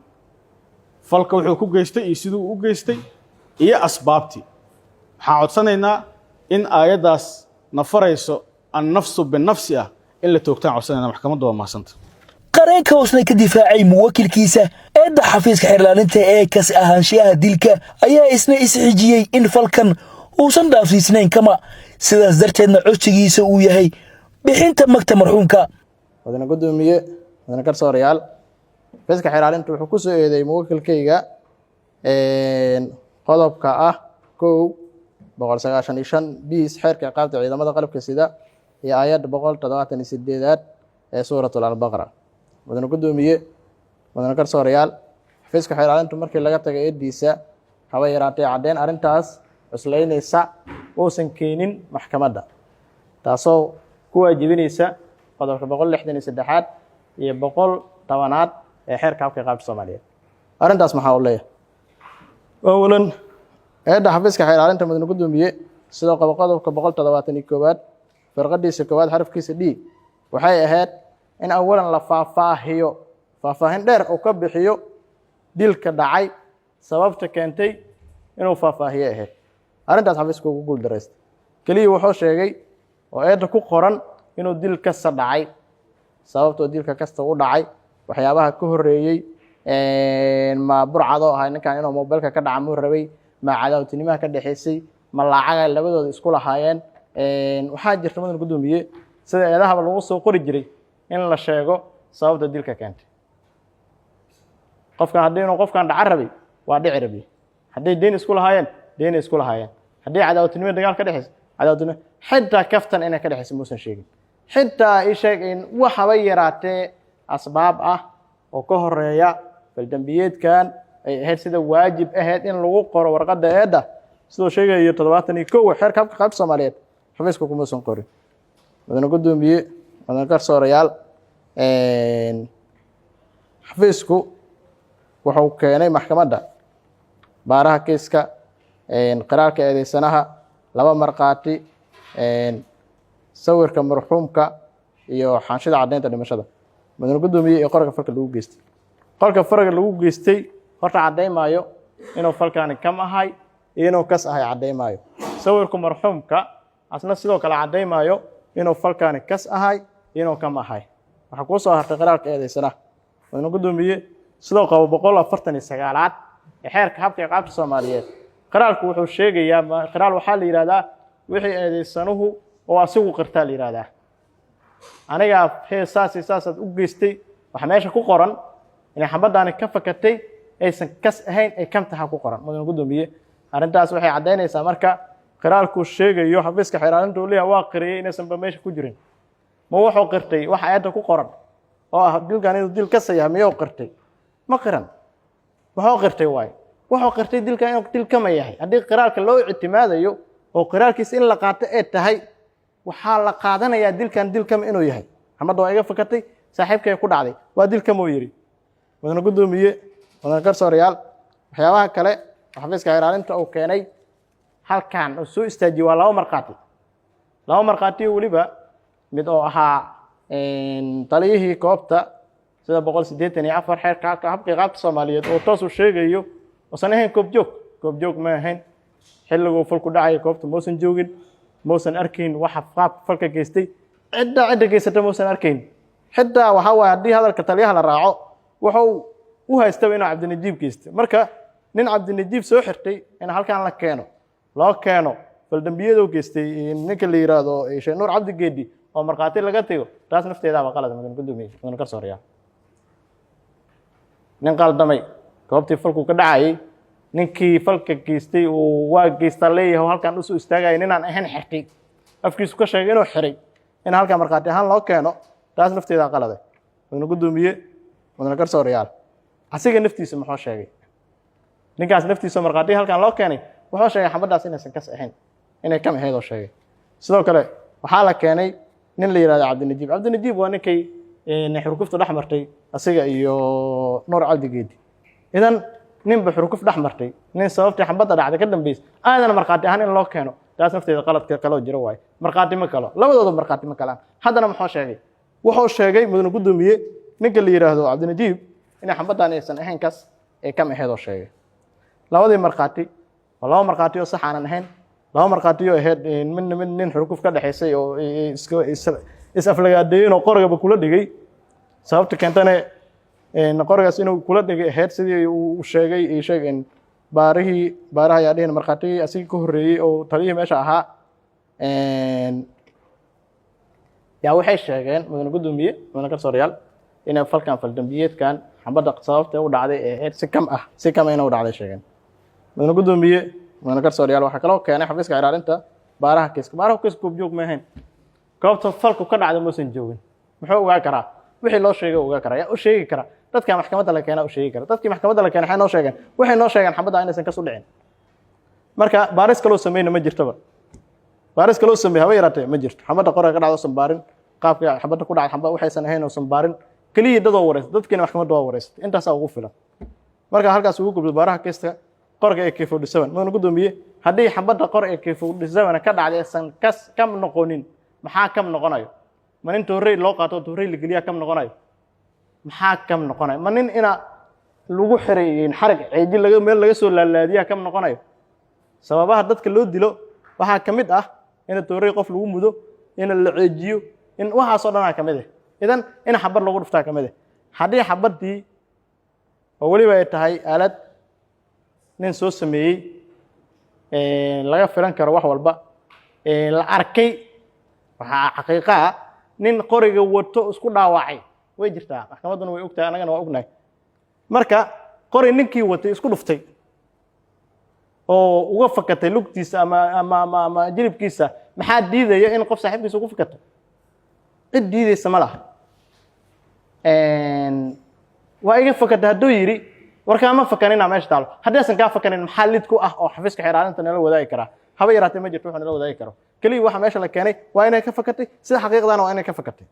falka wuxuu ku geystay iyo sidoo uu geystay iyo asbaabtii waxaan codsanaynaa in aayaddaas na farayso annafsu binafsi ah in la toogtaan codsanaynaa maxkamadda waa mahadsanta qareenka hoosna ka difaacay muwakilkiisa eedda xafiiska xeerlaalinta ee kas ahaanshiyaha dilka ayaa isna isxijiyey in falkan uusan dhaafsiisnayn kama sidaas darteedna codsigiisa uu yahay bixinta magta marxuumka wadana gudoomiye wadana garsoorayaal xafiiska xeerlaalinta wuxuu ku soo eedeeyay muwakilkayga qodobka ah 195 bis xeerka ciqaabta ciidamada qalabka sida iyo aayadda 178aad ee suuratul al-baqara wadana gudoomiye wadana garsoorayaal xafiiska xeerlaalinta markii laga tagay eediisa haba yaraatay cadeen arintaas cuslaynaysa uusan keenin maxkamadda taasoo ku waajibinaysa qodobka 163aad iyo 110aad ee xeerka habka ciqaabta Soomaaliyeed arintaas maxaa u leeyahay أولاً هذا حفظك حير على أنت مدن قدومية سواء قبضك بقولت ضواتني كواد فرقدي سكواد حرف كيس دي وحي هاد إن أولاً لفافاهيو فافاهن دير أو كبحيو ديل كدعي سببت كنتي إنه فافاهيه هاد أنت حفظك وقول درست كلي وحوش شيء وأيضا كقرن إنه ديل كسر دعي سببته ديل كسر ودعي وحيابها كهريي ما burcado ahay ninkan inuu mobilka ka dhacmo rabay ma cadawtinimaha ka dhaxeysay ma lacaga labadooda isku lahaayeen waxa jirta madan gudoomiye sida eedaha lagu soo qori jiray in la sheego sababta dilka keentay qofka hadii inuu qofkan dhac rabay waa dhici rabay hadii deen isku lahaayeen deen isku lahaayeen hadii cadawtinimo dagaal ka dhaxeysay cadawtinimo xitaa kaftan inay ka dhaxeysay muusan sheegin xitaa ay sheegeen waxa bay yaraatee asbaab ah oo ka horeeya فالدنبيات ay ahayd sida waajib ahayd in lagu qoro warqada eeda sidoo sheegayo 71 xeerka habka qaabka Soomaaliyeed xafiiska kuma soo qorin wadana gudoomiye wadana garsoorayaal xafiisku wuxuu keenay maxkamadda baaraha kiiska qiraarka eedeysanaha laba marqaati sawirka marxuumka iyo xaanshida cadeynta dhimashada wadana gudoomiye ee qorka falka lagu geystay qolka faraga lagu geystay horta cadeymaayo inuu falkaani kam ahay inuu kas ahay cadeymaayo sawirku marxuumka asna sidoo kale cadeymaayo inuu falkaani kas ahay inuu kam ahay waxa ku soo hartay qiraarka eedeysana wadana gudoomiye sidoo qabo 149aad ee xeerka habka ciqaabta Soomaaliyeed qiraarku wuxuu sheegayaa qiraar waxa la yiraahdaa wixii eedeysanuhu oo asigu qirtaa la yiraahdaa aniga heesaas u geystay waxa meesha ku qoran inay xabadani ka fakatay aysan kas ahayn ay kam tahay ku qoran mudane gudoomiye arintaas waxay cadeynaysaa marka qiraarku sheegayo xafiiska xeeraalinta uu leeyahay waa qiriyay inaysan ba meesha ku jirin ma wuxuu qirtay waxa ayada ku qoran oo ah dilkan inuu dil ka sayaamiyo qirtay ma qiran wuxuu qirtay wuxuu qirtay dilkan inuu dil kama yahay hadii qiraarka loo ictimaadayo oo qiraarkiisa in la qaato ay tahay waxa la qaadanayaa dilkan dil kama inuu yahay xamad waa iga fakatay saaxiibkay ku dhacday waa dil kama yiri wadana gudoomiye wadana garsoorayaal waxyaabaha kale xafiiska xeeraalinta uu keenay halkan oo soo istaajiyay waa laba marqaati waliba mid oo ahaa taliyihii koobta sida 184 xeerka habka ciqaabta Soomaaliyeed oo toos u sheegayo oo sanayn koobjoog ma ahayn xilligu falku dhacay koobta moosan joogin moosan arkin waxa falka geystay cidda geysata moosan arkin xitaa waxa waa hadii hadalka taliyaha la raaco wuxuu u haystay inuu Cabdinajiib geystay marka nin Cabdinajiib soo xirtay in halkan la keeno loo keeno faldambiyada uu geystay ninka la yiraahdo Sheekh Nuur Cabdi Geedi oo marqaati laga tago taas nafteeda waa qalad madan gudoomiye madan garsoorayaal nin qaldamay goobtii falku ka dhacay ninkii falka geystay oo waa geystaa leeyahay halkan u soo istaagay inaan ahayn xirtay afkiisu ka sheegay inuu xiray in halkan marqaati ahaan loo keeno taas nafteeda qalad madan gudoomiye wadana garsoorayaal asiga naftiisa muxuu sheegay ninkaas naftiisa marqaati halkan loo keenay wuxuu sheegay xabadaas inaysan kas ahayn inay kam ahayd oo sheegay sidoo kale waxa la keenay nin la yiraahdo Cabdinajiib waa ninkay xurkufta dhaxmartay asiga iyo Nuur Cabdi Geedi idan nin ba xurkuf dhaxmartay nin sababta xabada dhacday ka dambeys aadan marqaati ahaan in loo keeno taas nafteeda qaladka kale jiro waay marqaati ma kala labadooda marqaati ma kala hadana muxuu sheegay wuxuu sheegay mudane gudoomiye ninka la yiraahdo Cabdinajiib in xabadaan aysan ahayn kas ee kam ahayd oo sheegay labadii marqaati oo sax aan ahayn laba markhaatiyo ahayd midna mid nin xurguf ka dhexaysay oo is aflagaadeeyeen oo qorigaba kula dhigay sababta keentana qorigaas inuu kula dhigay ahayd sidii uu sheegay sheegeen baaraha ayaa dhihin markhaatigii asigii ka horreeyey oo taliyihii meesha ahaa yaa waxay sheegeen mudane gudoomiye mudane garsoorayaal inay falkan faldambiyeedkan xabadda sababta u dhacday ee ahayd si kama inay u dhacday sheegeen mudane gudoomiye mudane garsoorayaal waxaa kaloo keenay xafiiska ilaalinta baaraha kiiska goobjoog ma ahayn goobta falku ka dhacday muusan joogin muxuu ogaa karaa wixii loo sheegay ogaa karaa yaa u sheegi kara dadka maxkamadda la keenaa u sheegi kara dadkii maxkamadda la keenay waxay noo sheegeen xabadda inaysan kasu dhicin marka baaris kaloo sameeyna ma jirtaba baaris kaloo sameey haba yaraatee ma jirto xabadda qoriga ka dhacdo san baarin qaabka xabadda ku dhacay xabadda waxaysan ahayn oo san baarin kaliya dad oo wareysay dadkiina maxkamadda waa wareysay intaasaa ugu filan marka halkaas ugu gubdo baaraha kiiska qoriga ee AK47 mudane gudoomiye haddii xabadda qor ee AK47 ka dhacday aysan kam noqonin maxaa kam noqonayo ma nin toorey loo qaato toorey la geliyaa kam noqonayo maxaa kam noqonayo ma nin ina lagu xiray xarig ceeji meel laga soo laalaadiyaa kam noqonayo sababaha dadka loo dilo waxaa ka mid ah in toorey qof lagu mudo in la ceejiyo in waxaas oo dhan ka mid ah idan in xabad lagu dhuftaa ka mid ah haddii xabaddii oo weliba ay tahay aalad nin soo sameeyey laga filan karo wax walba la arkay waxaa xaqiiqa ah nin qoriga wato isku dhaawacay way jirtaa maxkamadduna way ogtahay annagana waa ognahay marka qori ninkii watay isku dhuftay oo uga fakatay lugtiisa ama jilibkiisa maxaa diidaya in qof saaxiibkiisa ugu fakato cid diidaysa ma laha waa iga fakatay hadduu yidhi warkaama fakanina meesha taalo haddaysan kaa fakanin maxaa lid ku ah oo xafiiska xeeraalinta nala wadaagi karaa haba yaraatee ma jirto wuxuu nala wadaagi karo keliya waxa meesha la keenay waa inay ka fakatay sida xaqiiqdana waa inay ka fakatay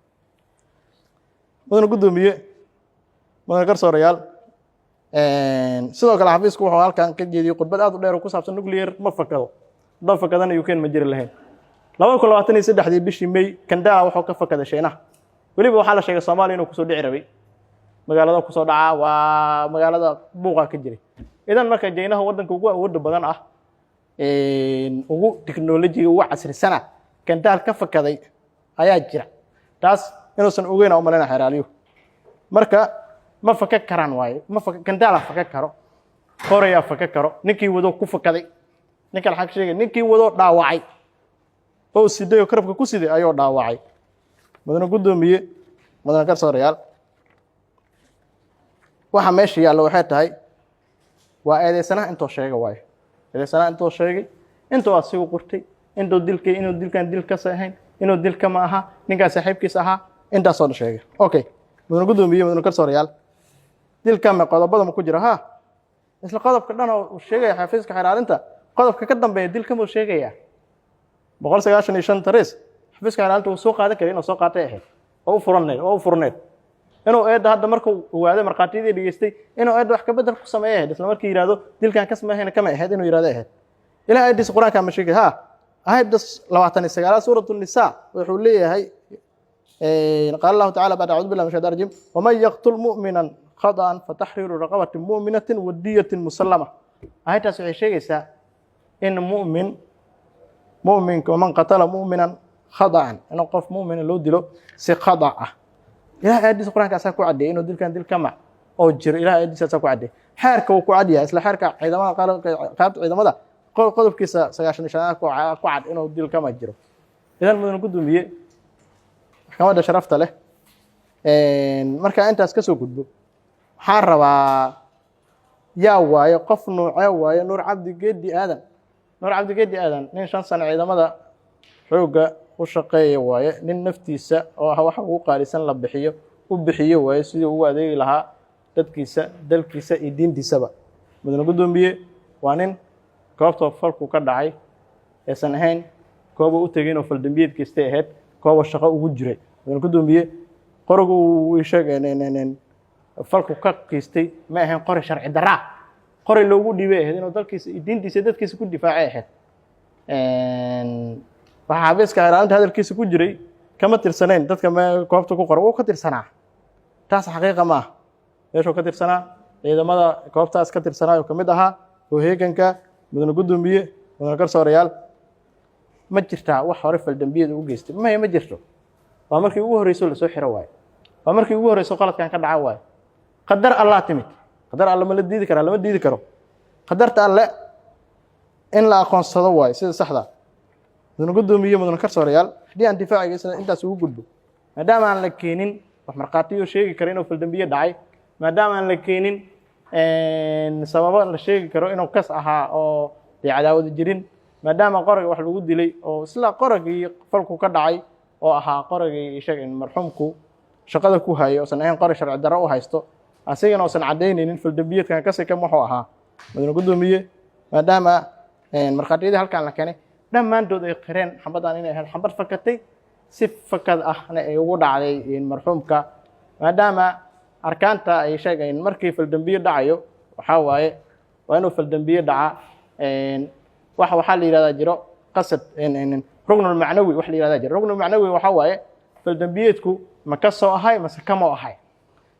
mudane gudoomiye mudane garsoorayaal sidoo kale xafiisku wuxuu halkan ka jeediyey khudbad aad u dheer oo ku saabsan nuclear ma fakado haddaan fakadana UK ma jiri lahayn 2023 bishii May Kandaa wuxuu ka fakaday Shiinaha weliba waxaa la sheegay Soomaaliya inuu kusoo dhici rabay magaalada kusoo dhaca waa magaalada buuqa ka jiray idan marka Jaynaha wadanka ugu awood badan ah ugu tiknoolajiga ugu casrisana Kandaa ka fakaday ayaa jira taas inuusan ogeyn oo malena xeraaliyo marka ma faka karaan waaye ma faka Kandaa la faka karo qoraya faka karo ninkii wado ku fakaday ninka la xaq sheegay ninkii wado dhaawacay oo sideeyo karabka ku siday ayuu dhaawacay mudane gudoomiye mudane garsoorayaal waxa meesha yaalo waxay tahay waa eedeysanaha intoo sheegay waaye eedeysanaha intoo sheegay intoo asigu qortay intoo dilkan dil ka sahayn inuu dilka ma aha ninka saaxiibkiisa aha intaas oo sheegay okay mudane gudoomiye mudane garsoorayaal dilka ma qodobada ma ku jira ha isla qodobka dhan oo sheegay xafiiska xeeraalinta qodobka ka dambeeya dilka ma sheegaya 195 tarees xafiiska xeeraalinta uu soo qaadan karay inuu soo qaatay ahayd oo u furneed inuu eedda hadda markuu ogaaday markhaatiyadii dhageystay inuu eedda wax ka bedel ku sameeyay isla markii yiraahdo dilkan ka sameeyay kama ahayd inuu yiraahdo ahayd ilaa eeddiis quraanka ma sheegay ha aayadda 29 suuratul nisaa wuxuu leeyahay قال الله تعالى بعد أعوذ بالله من الشيطان الرجيم ومن يقتل مؤمنا خطأ فتحرير رقبة مؤمنة ودية مسلمة آية سوي شيء إن مؤمن ومن قتل مؤمنا خطأ إنه قف مؤمن لو دلو سخطأ إلى أدي القرآن كأساكو عدي إنه دل كان دل كما أو جر إلى أدي سأساكو عدي حركة وكعدي أصل حركة عندما قالت عندما ده قلب كيسا سياشن شناكو عد إنه دل كما جرو إذا من قدوم بيه maxkamadda sharafta leh marka intaas ka soo gudbo waxaan rabaa yaa waayo qof nuucee waayo Nuur Cabdi Geedi Aadan nin 5 sano ciidamada xooga u shaqeeya waaye nin naftiisa oo waxa ugu qaalisan la bixiyo waaye sidii uu adeegi lahaa dadkiisa dalkiisa iyo diintiisaba mudane gudoomiye waa nin goobta falku ka dhacay aysan ahayn koob u tagay inuu faldambiyeedkiisa ahayd koob shaqo ugu jiray mudane gudoomiye qorigu uu sheegay falku ka qiistay ma ahayn qori sharci darra qori loogu dhibay ahayd inuu dalkiisa iyo diintiisa dadkiisa ku difaacay ahayd waxa xafiiska xeeraalinta hadalkiisa ku jiray kama tirsaneen dadka koobta ku qoran uu ka tirsanaa taas xaqiiqa ma aha meeshuu ka tirsanaa ciidamada koobtaas ka tirsanaa oo kamid ahaa oo heeganka mudane gudoomiye mudane garsoorayaal ma jirtaa wax hore faldambiyada u geystay maya ma jirto waa markii ugu horreysay la soo xiro waaye waa markii ugu horreysay qaladkan ka dhaca waaye qadar allah timid qadar alla ma la diidi karaa lama diidi karo qadarta alle in la aqoonsado waaye sida saxda mudana gudoomiye mudana karsoorayaal haddii aan difaaciga intaas ugu gudbo maadaama aan la keenin wax markhaatiyo sheegi karo inuu faldambiye dhacay maadaama aan la keenin sababo la sheegi karo inuu kas ahaa oo cadaawad jirin maadaama qoriga wax lagu dilay oo isla qorigii falku ka dhacay oo ahaa qorigii sheegay marxuumku shaqada ku hayo oo san ahayn qori sharci darro u haysto asigana oo san cadeynaynin faldambiyadkan kasi ka muxuu ahaa mudana gudoomiye maadaama markhaatiyada halkaan la keenay dhammaantood ay qireen xabadaan inay ahayd xabad fakatay si fakad ahna ay ugu dhacday marxuumka maadaama arkaanta ay sheegayeen markii faldambiye dhacayo waxaa waaye waa inuu faldambiye dhaca waxaa la yidhahdaa jiro qasad rugnul macnawi wax la yidhahdaa jiro rugnul macnawi waxaa waaye faldambiyeedku ma ka soo ahay mase kama ahay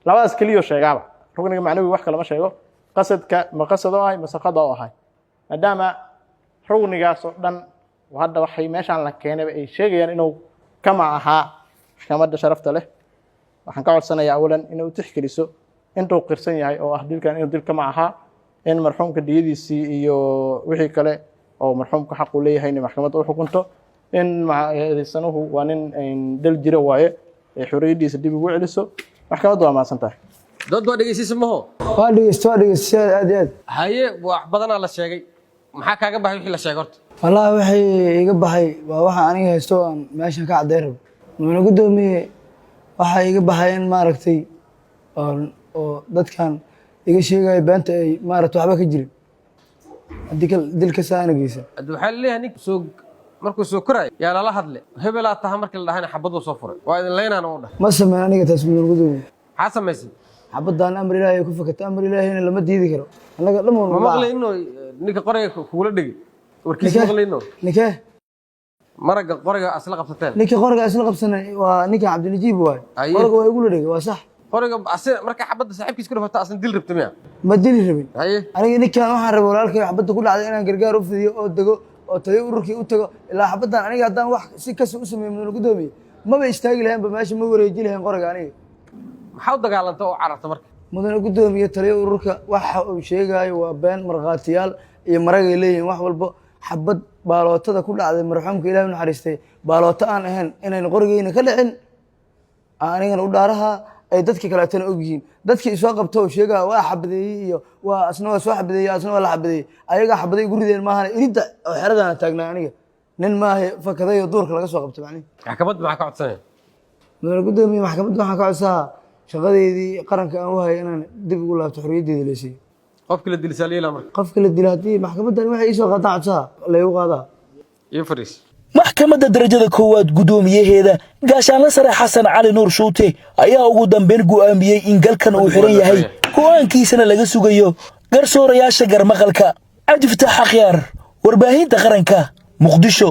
labadaas keliyo sheegaaba rugniga macnawi wax kale ma sheego qasadka ma qasad oo ahay mase qada oo ahay maadaama rugnigaas oo dhan hadda waxay meeshaan la keenay ay sheegayaan inuu kama ahaa maxkamadda sharafta leh waxaan ka codsanayaa awalan inuu tixgeliso intuu qirsan yahay oo ah dilkan inuu dil kama ahaa in marxuumka diyadiisii iyo wixii kale oo marxuumka xaq u leeyahay in maxkamadda u xukunto in eedeysanuhu waa nin dal jira waaye ee xorriyadiisa dib ugu celiso maxkamaddu waa mahadsan tahay dood waa dhegeysiisa maho waa dhegeysto aad iyo aad haye wax badanaa la sheegay maxaa kaaga baxay wixii la sheegay horta wallaahi waxay iga baxay waa waxa aniga haysto aan meeshan ka caddeyn rabo mudana gudoomiye waxaa iga baxay in maaragtay oo dadkan iga sheegaya beenta ay maaragtay waxba ka jirin haddii dilka saana geysan hadda waxaa laleeyahay nin soo markuu soo koraay yaa lala hadle hebelaa taha markii la dhahayna xabaduu soo furay waa idin leynaana u dhah ma sameyn aniga taas mudana gudoomiye maxaa samaysay xabadaan amar ilaahay ay ku fakatay amar ilaahayna lama diidi karo annaga dhammaan ma maqlay inuu ninka qoriga kugula dhigi warkiisa maqlay inuu ninkee maragga qoriga asla qabsateen ninka qoriga asla qabsanay waa ninka cabdinajiib waay qoriga waa igula dhigay waa sax qoriga marka xabadda saaxiibkiis ku dhafato asna dil rabta miya ma dili rabin haye aniga ninkan waxaan rabay walaalkay xabadda ku dhacday inaan gargaar u fidiyo oo dego oo taliyo ururkii u tago ilaa xabaddan aniga haddaan wax si kasi u sameeyo mudana gudoomiye maba istaagi lahaynba meesha ma wareeji lahayn qoriga aniga maxaa u dagaalanta oo cararta marka mudana gudoomiye taliyo ururka waxa uu sheegayo waa been markhaatiyaal iyo maragay leeyihiin wax walbo xabad baalootada ku dhacday marxuumka ilaahay u naxariistay baalooto aan ahayn inayna qorigeyna ka dhicin anigana u dhaaraha ay dadka kaleetana og yihiin dadkii isoo qabto oo sheegaya waa xabadeeyey iyo waa asna waa soo xabadeeyey asna waa la xabadeeyey ayagaa xabaday ugu rideen maahan iridda oo xeradana taagnaa aniga nin maaha fakaday oo duurka laga soo qabtay macnihi maxkamadda maxaa ka codsanaya mudana gudoomiye maxkamadda waxaan ka codsahaa shaqadeedii qaranka aan u hayay inaan dib ugu laabto xorriyaddeeda la siiyo qofka la dilay saaliyeela marka qofka la dilay haddii maxkamaddan waxay ii soo qaataan codsaha laygu qaadaa iyo fariis maxkamadda darajada koowaad gudoomiyaheeda gaashaanle sare xasan cali nuur shuute ayaa ugu dambeyn go'aamiyey in galkan uu xiran yahay go'aankiisana laga sugayo garsoorayaasha garmaqalka cabdifataax akhyaar warbaahinta qaranka muqdisho